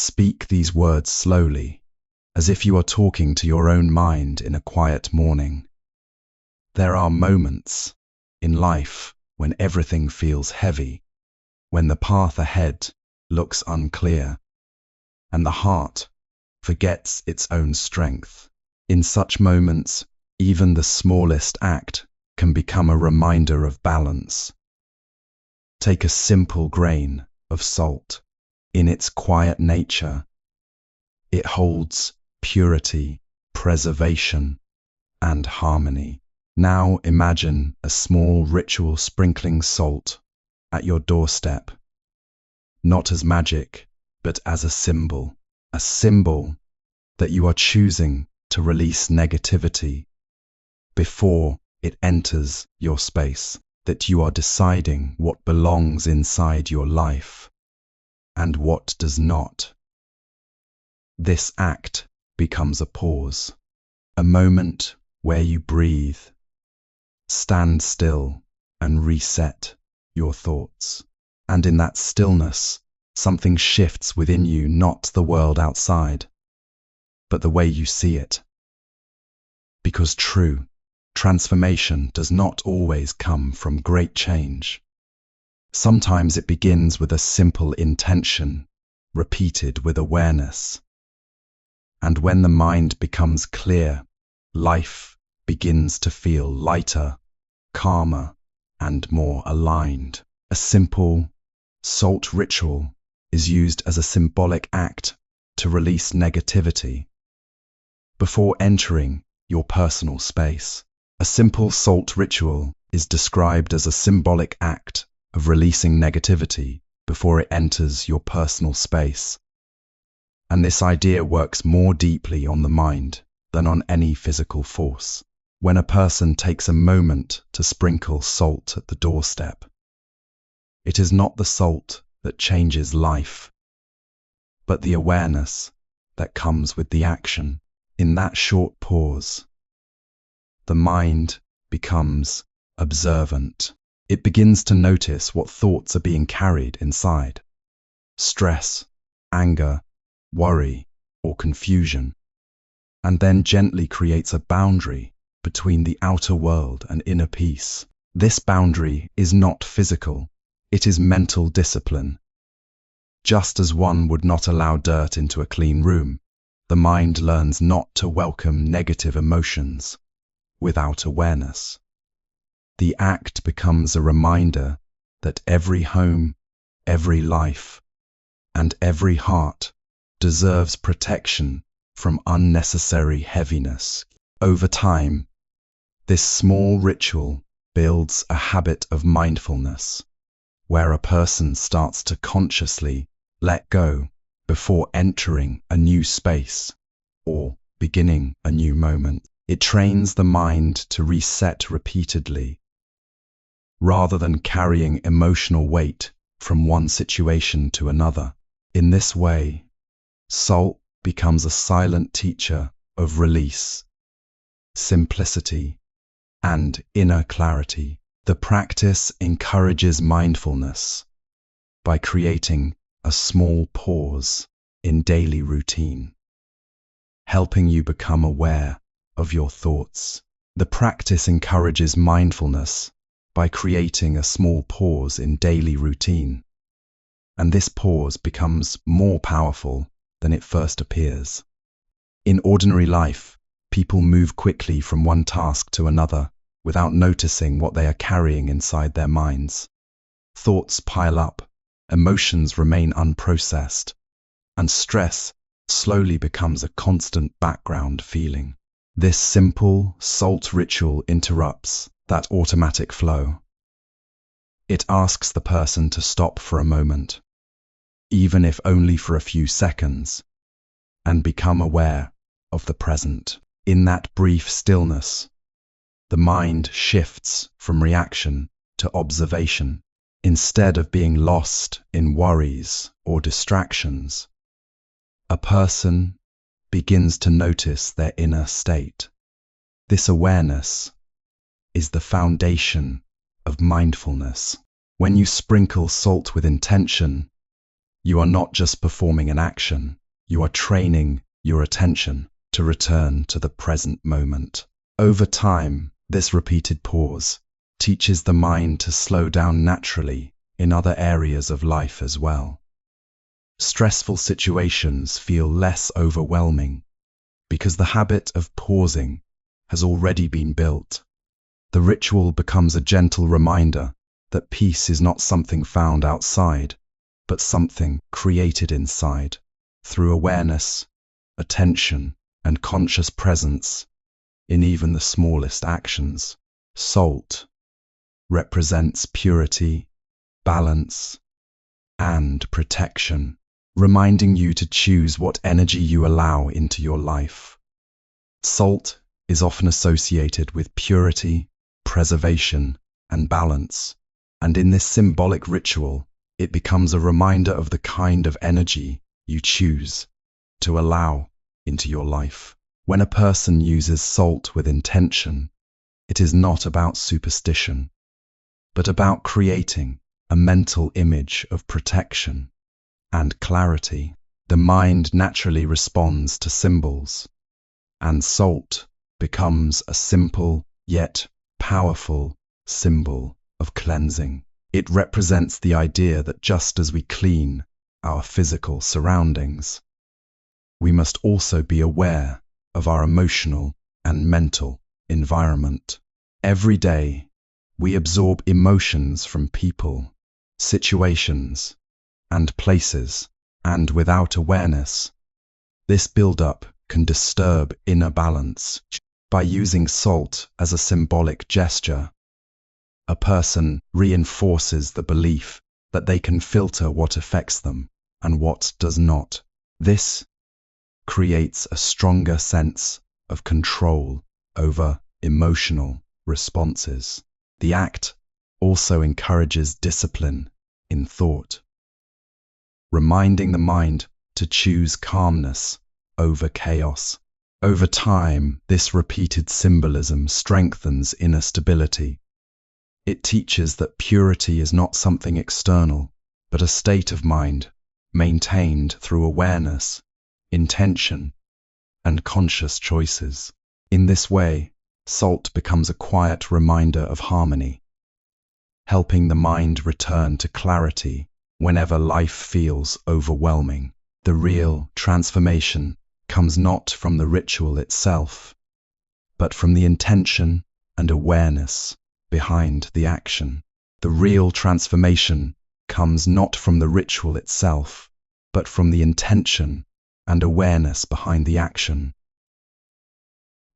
Speak these words slowly, as if you are talking to your own mind in a quiet morning. There are moments in life when everything feels heavy, when the path ahead looks unclear, and the heart forgets its own strength. In such moments, even the smallest act can become a reminder of balance. Take a simple grain of salt. In its quiet nature, it holds purity, preservation, and harmony. Now imagine a small ritual sprinkling salt at your doorstep, not as magic, but as a symbol that you are choosing to release negativity before it enters your space, that you are deciding what belongs inside your life and what does not. This act becomes a pause, a moment where you breathe, stand still, and reset your thoughts. And in that stillness, something shifts within you, not the world outside, but the way you see it. Because true transformation does not always come from great change. Sometimes it begins with a simple intention, repeated with awareness. And when the mind becomes clear, life begins to feel lighter, calmer, and more aligned. A simple salt ritual is used as a symbolic act to release negativity. Before entering your personal space, a simple salt ritual is described as a symbolic act of releasing negativity before it enters your personal space. And this idea works more deeply on the mind than on any physical force. When a person takes a moment to sprinkle salt at the doorstep, it is not the salt that changes life, but the awareness that comes with the action. In that short pause, the mind becomes observant. It begins to notice what thoughts are being carried inside: stress, anger, worry, or confusion, and then gently creates a boundary between the outer world and inner peace. This boundary is not physical, it is mental discipline. Just as one would not allow dirt into a clean room, the mind learns not to welcome negative emotions without awareness. The act becomes a reminder that every home, every life, and every heart deserves protection from unnecessary heaviness. Over time, this small ritual builds a habit of mindfulness, where a person starts to consciously let go before entering a new space or beginning a new moment. It trains the mind to reset repeatedly, rather than carrying emotional weight from one situation to another. In this way, salt becomes a silent teacher of release, simplicity, and inner clarity. The practice encourages mindfulness by creating a small pause in daily routine, helping you become aware of your thoughts. The practice encourages mindfulness by creating a small pause in daily routine, and this pause becomes more powerful than it first appears. In ordinary life, people move quickly from one task to another without noticing what they are carrying inside their minds. Thoughts pile up, emotions remain unprocessed, and stress slowly becomes a constant background feeling. This simple salt ritual interrupts that automatic flow. It asks the person to stop for a moment, even if only for a few seconds, and become aware of the present. In that brief stillness, the mind shifts from reaction to observation. Instead of being lost in worries or distractions, a person begins to notice their inner state. This awareness is the foundation of mindfulness. When you sprinkle salt with intention, You are not just performing an action, you are training your attention to return to the present moment. Over time, this repeated pause teaches the mind to slow down naturally in other areas of life as well. Stressful situations feel less overwhelming because the habit of pausing has already been built. The ritual becomes a gentle reminder that peace is not something found outside, but something created inside, through awareness, attention, and conscious presence in even the smallest actions. Salt represents purity, balance, and protection, reminding you to choose what energy you allow into your life. Salt is often associated with purity, preservation, and balance, and in this symbolic ritual, it becomes a reminder of the kind of energy you choose to allow into your life. When a person uses salt with intention, it is not about superstition, but about creating a mental image of protection and clarity. The mind naturally responds to symbols, and salt becomes a simple yet powerful symbol of cleansing. It represents the idea that just as we clean our physical surroundings, we must also be aware of our emotional and mental environment. Every day, we absorb emotions from people, situations, and places, and without awareness, this buildup can disturb inner balance. By using salt as a symbolic gesture, a person reinforces the belief that they can filter what affects them and what does not. This creates a stronger sense of control over emotional responses. The act also encourages discipline in thought, reminding the mind to choose calmness over chaos. Over time, this repeated symbolism strengthens inner stability. It teaches that purity is not something external, but a state of mind maintained through awareness, intention, and conscious choices. In this way, salt becomes a quiet reminder of harmony, helping the mind return to clarity whenever life feels overwhelming. The real transformation comes not from the ritual itself, but from the intention and awareness behind the action. The real transformation comes not from the ritual itself, but from the intention and awareness behind the action.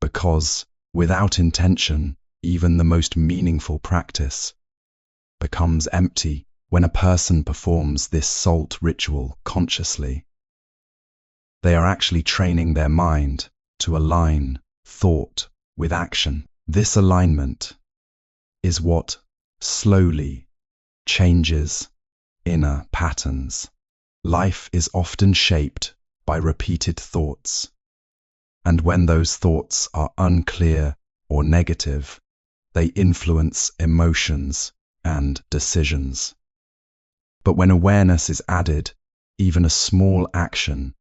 Because without intention, even the most meaningful practice becomes empty. When a person performs this salt ritual consciously, they are actually training their mind to align thought with action. This alignment is what slowly changes inner patterns. Life is often shaped by repeated thoughts, and when those thoughts are unclear or negative, they influence emotions and decisions. But when awareness is added, even a small action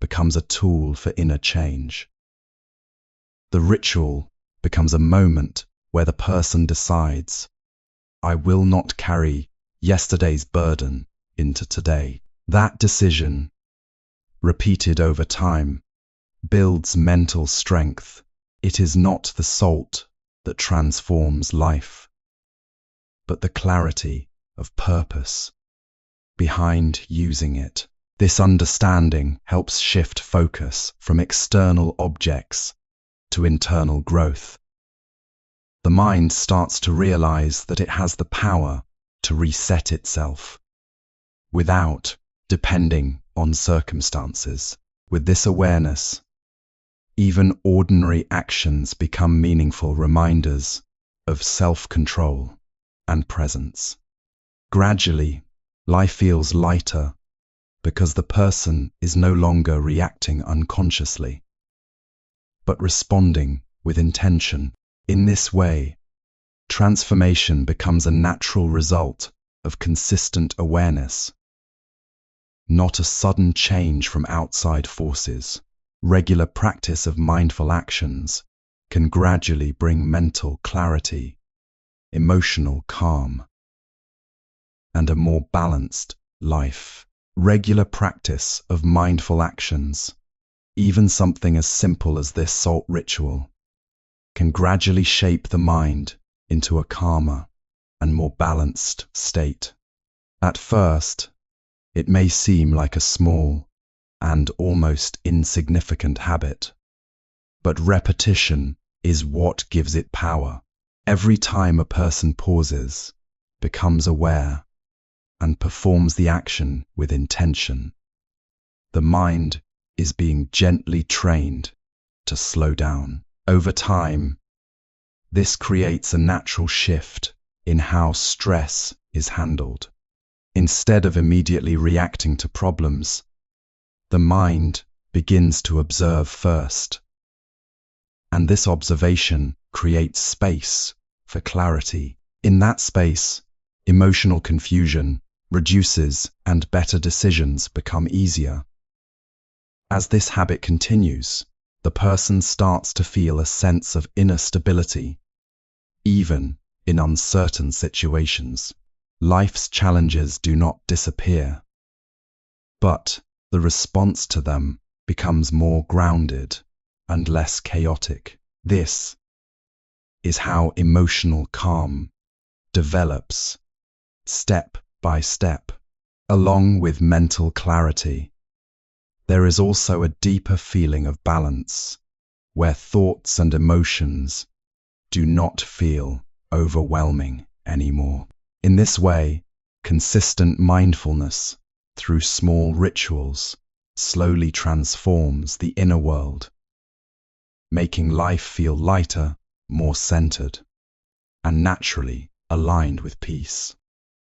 becomes a tool for inner change. The ritual becomes a moment where the person decides, I will not carry yesterday's burden into today. That decision, repeated over time, builds mental strength. It is not the salt that transforms life, but the clarity of purpose behind using it. This understanding helps shift focus from external objects to internal growth. The mind starts to realize that it has the power to reset itself without depending on circumstances. With this awareness, even ordinary actions become meaningful reminders of self-control and presence. Gradually, life feels lighter because the person is no longer reacting unconsciously, but responding with intention. In this way, transformation becomes a natural result of consistent awareness, not a sudden change from outside forces. Regular practice of mindful actions can gradually bring mental clarity, emotional calm, and a more balanced life. Regular practice of mindful actions, even something as simple as this salt ritual, can gradually shape the mind into a calmer and more balanced state. At first, it may seem like a small and almost insignificant habit, but repetition is what gives it power. Every time a person pauses, becomes aware, and performs the action with intention, the mind is being gently trained to slow down. Over time, this creates a natural shift in how stress is handled. Instead of immediately reacting to problems, the mind begins to observe first, and this observation creates space for clarity. In that space, emotional confusion reduces and better decisions become easier. As this habit continues, the person starts to feel a sense of inner stability, even in uncertain situations. Life's challenges do not disappear, but the response to them becomes more grounded and less chaotic. This is how emotional calm develops step by step. Along with mental clarity, there is also a deeper feeling of balance, where thoughts and emotions do not feel overwhelming anymore. In this way, consistent mindfulness through small rituals slowly transforms the inner world, making life feel lighter, more centered, and naturally aligned with peace.